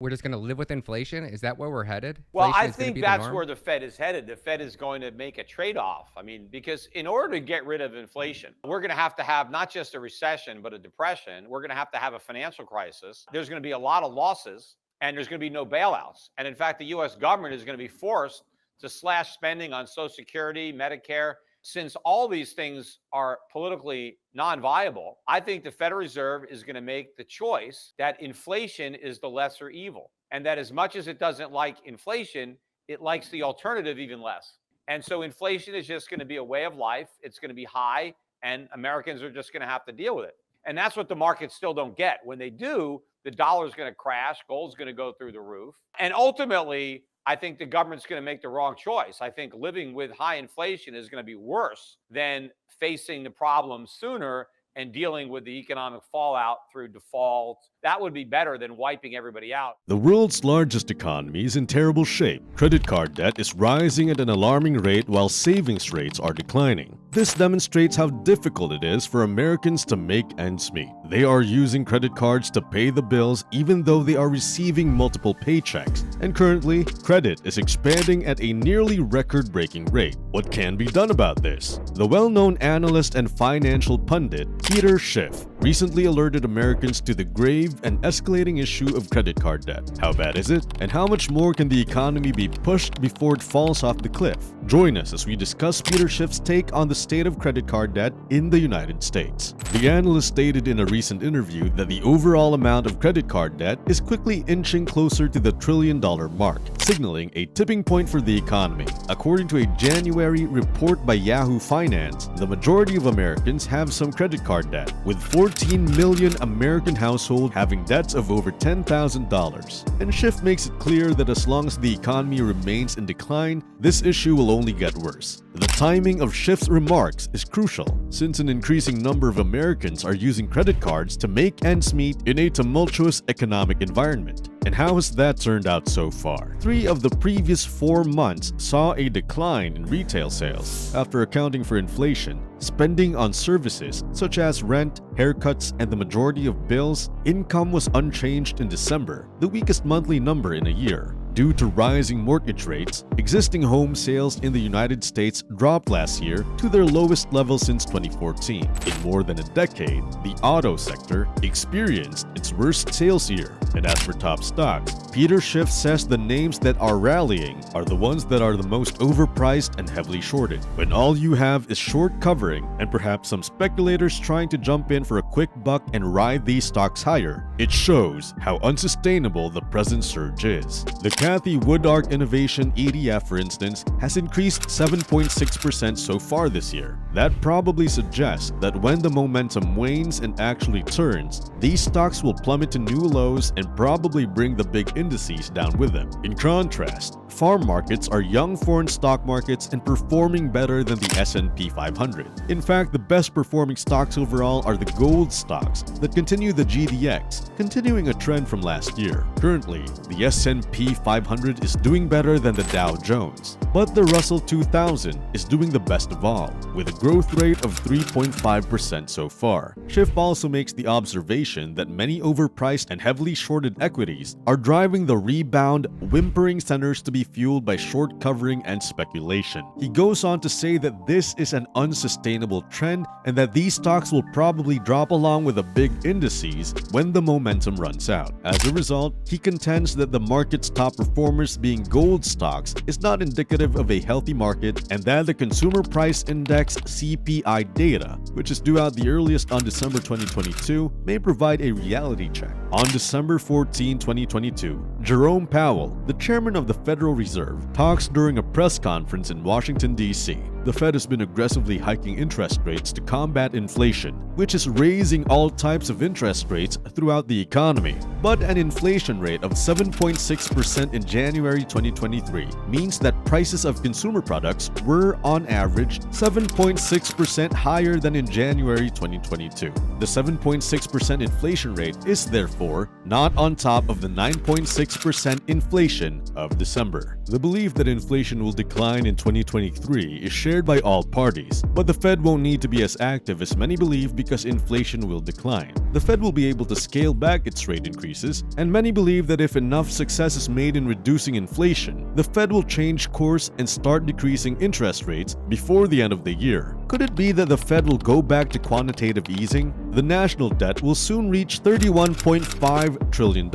We're just gonna live with inflation? Is that where we're headed? Well, Inflation I is gonna think be the that's norm? where the Fed is headed. The Fed is going to make a trade off. I mean, because in order to get rid of inflation, we're going to have not just a recession, but a depression. We're going to have a financial crisis. There's going to be a lot of losses and there's going to be no bailouts. And in fact, the US government is going to be forced to slash spending on Social Security, Medicare. Since all these things are politically non viable, I think the Federal Reserve is going to make the choice that inflation is the lesser evil. And that as much as it doesn't like inflation, it likes the alternative even less. And so inflation is just going to be a way of life. It's going to be high, and Americans are just going to have to deal with it. And that's what the markets still don't get. When they do, the dollar is going to crash, gold's going to go through the roof. And ultimately, I think the government's going to make the wrong choice. I think living with high inflation is going to be worse than facing the problem sooner and dealing with the economic fallout through default. That would be better than wiping everybody out. The world's largest economy is in terrible shape. Credit card debt is rising at an alarming rate while savings rates are declining. This demonstrates how difficult it is for Americans to make ends meet. They are using credit cards to pay the bills even though they are receiving multiple paychecks. And currently, credit is expanding at a nearly record-breaking rate. What can be done about this? The well-known analyst and financial pundit Peter Schiff recently alerted Americans to the grave and escalating issue of credit card debt. How bad is it? And how much more can the economy be pushed before it falls off the cliff? Join us as we discuss Peter Schiff's take on the state of credit card debt in the United States. The analyst stated in a recent interview that the overall amount of credit card debt is quickly inching closer to the trillion-dollar mark, signaling a tipping point for the economy. According to a January report by Yahoo Finance, the majority of Americans have some credit card debt, with 14 million American households having debts of over $10,000. And Schiff makes it clear that as long as the economy remains in decline, this issue will only get worse. The timing of Schiff's remarks is crucial, since an increasing number of Americans are using credit cards to make ends meet in a tumultuous economic environment. And how has that turned out so far? 3 of the previous 4 months saw a decline in retail sales. After accounting for inflation, spending on services such as rent, haircuts, and the majority of bills, income was unchanged in December, the weakest monthly number in a year. Due to rising mortgage rates, existing home sales in the United States dropped last year to their lowest level since 2014. In more than a decade, the auto sector experienced its worst sales year. And as for top stocks, Peter Schiff says the names that are rallying are the ones that are the most overpriced and heavily shorted. When all you have is short covering and perhaps some speculators trying to jump in for a quick buck and ride these stocks higher, it shows how unsustainable the present surge is. The Cathie Wood Ark Innovation ETF, for instance, has increased 7.6% so far this year. That probably suggests that when the momentum wanes and actually turns, these stocks will plummet to new lows and probably bring the big indices down with them. In contrast, farm markets are young foreign stock markets and performing better than the S&P 500. In fact, the best performing stocks overall are the gold stocks that continue the GDX, continuing a trend from last year. Currently, the S&P 500 is doing better than the Dow Jones, but the Russell 2000 is doing the best of all, with a growth rate of 3.5% so far. Schiff also makes the observation that many overpriced and heavily shorted equities are driving the rebound, whimpering centers to be fueled by short covering and speculation. He goes on to say that this is an unsustainable trend and that these stocks will probably drop along with the big indices when the momentum runs out. As a result, he contends that the market's top performers being gold stocks is not indicative of a healthy market and that the Consumer Price Index CPI data, which is due out the earliest on December 2022, may provide a reality check. On December 14, 2022, Jerome Powell, the chairman of the Federal Reserve, talks during a press conference in Washington, D.C. The Fed has been aggressively hiking interest rates to combat inflation, which is raising all types of interest rates throughout the economy. But an inflation rate of 7.6% in January 2023 means that prices of consumer products were, on average, 7.6% higher than in January 2022. The 7.6% inflation rate is therefore not on top of the 9.6% 6% inflation of December. The belief that inflation will decline in 2023 is shared by all parties, but the Fed won't need to be as active as many believe because inflation will decline. The Fed will be able to scale back its rate increases, and many believe that if enough success is made in reducing inflation, the Fed will change course and start decreasing interest rates before the end of the year. Could it be that the Fed will go back to quantitative easing? The national debt will soon reach $31.5 trillion.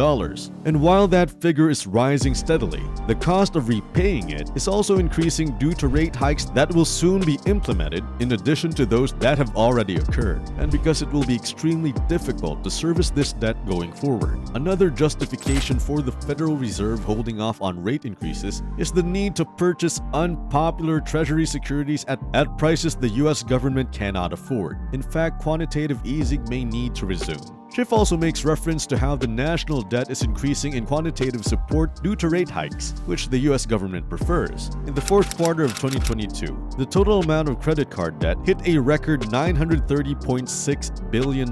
And while that figure is rising steadily, the cost of repaying it is also increasing due to rate hikes that will soon be implemented in addition to those that have already occurred, and because it will be extremely difficult to service this debt going forward. Another justification for the Federal Reserve holding off on rate increases is the need to purchase unpopular treasury securities at prices the US government cannot afford. In fact, quantitative easing may need to resume. Schiff also makes reference to how the national debt is increasing in quantitative support due to rate hikes, which the US government prefers. In the fourth quarter of 2022, the total amount of credit card debt hit a record $930.6 billion.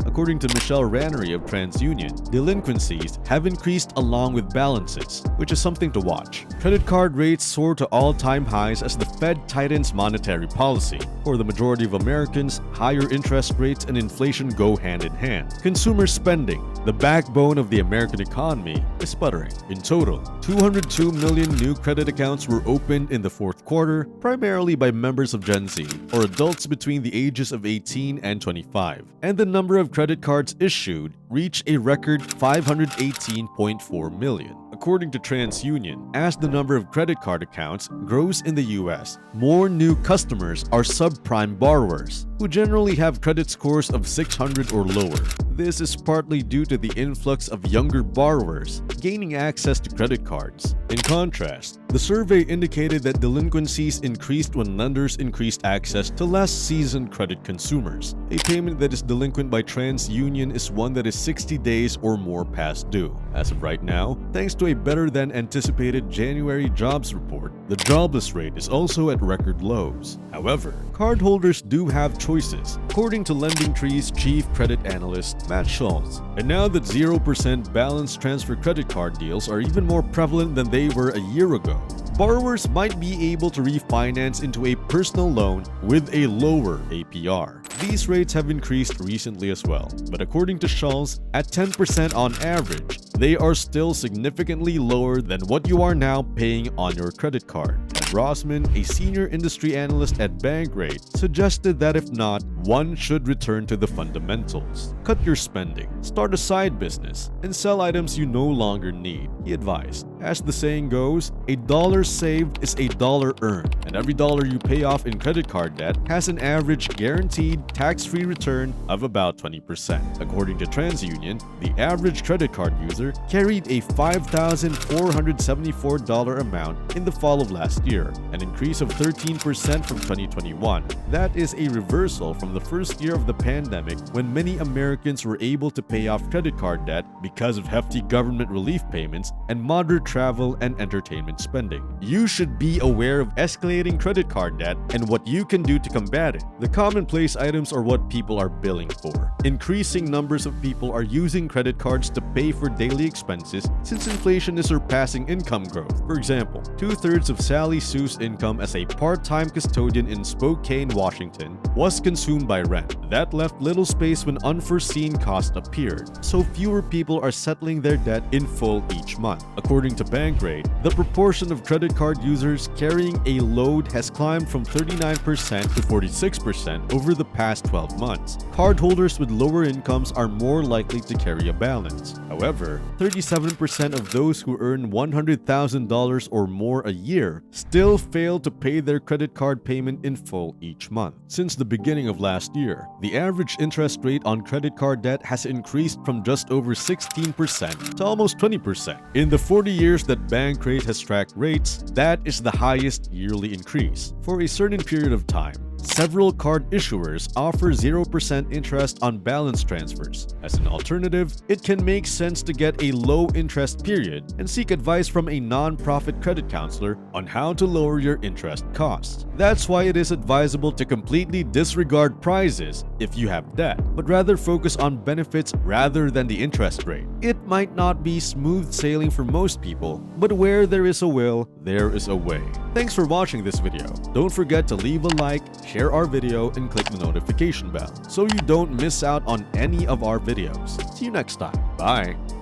According to Michelle Rannery of TransUnion, delinquencies have increased along with balances, which is something to watch. Credit card rates soar to all-time highs as the Fed tightens monetary policy. For the majority of Americans, higher interest rates and inflation go hand in hand. Consumer spending, the backbone of the American economy, is sputtering. In total, 202 million new credit accounts were opened in the fourth quarter, primarily by members of Gen Z, or adults between the ages of 18 and 25. And the number of credit cards issued reached a record 518.4 million. According to TransUnion, as the number of credit card accounts grows in the US, more new customers are subprime borrowers, who generally have credit scores of 600 or lower. This is partly due to the influx of younger borrowers gaining access to credit cards. In contrast, the survey indicated that delinquencies increased when lenders increased access to less seasoned credit consumers. A payment that is delinquent by TransUnion is one that is 60 days or more past due. As of right now, thanks to a better than anticipated January jobs report, the jobless rate is also at record lows. However, cardholders do have choices, according to LendingTree's chief credit analyst Matt Schultz. And now that 0% balance transfer credit card deals are even more prevalent than they were a year ago, borrowers might be able to refinance into a personal loan with a lower APR. These rates have increased recently as well, but according to Schultz, at 10% on average, they are still significantly lower than what you are now paying on your credit card. And Rossman, a senior industry analyst at Bankrate, suggested that if not, one should return to the fundamentals. Cut your spending, start a side business, and sell items you no longer need, he advised. As the saying goes, a dollar saved is a dollar earned, and every dollar you pay off in credit card debt has an average guaranteed tax-free return of about 20%. According to TransUnion, the average credit card user carried a $5,474 amount in the fall of last year, an increase of 13% from 2021. That is a reversal from the first year of the pandemic when many Americans were able to pay off credit card debt because of hefty government relief payments and moderate travel and entertainment spending. You should be aware of escalating credit card debt and what you can do to combat it. The commonplace items are what people are billing for. Increasing numbers of people are using credit cards to pay for daily expenses since inflation is surpassing income growth. For example, 2/3 of Sally Sue's income as a part-time custodian in Spokane, Washington, was consumed by rent. That left little space when unforeseen costs appeared, so fewer people are settling their debt in full each month. According to Bankrate, the proportion of credit card users carrying a load has climbed from 39% to 46% over the past 12 months. Cardholders with lower incomes are more likely to carry a balance. However, 37% of those who earn $100,000 or more a year still fail to pay their credit card payment in full each month. Since the beginning of last year, the average interest rate on credit card debt has increased from just over 16% to almost 20%. In the 40 years that Bankrate has tracked rates, that is the highest yearly increase. For a certain period of time, Several card issuers offer 0% interest on balance transfers. As an alternative, it can make sense to get a low-interest period and seek advice from a non-profit credit counselor on how to lower your interest costs. That's why it is advisable to completely disregard prizes if you have debt, but rather focus on benefits rather than the interest rate. It might not be smooth sailing for most people, but where there is a will, there is a way. Thanks for watching this video. Don't forget to leave a like, share our video, and click the notification bell so you don't miss out on any of our videos. See you next time. Bye!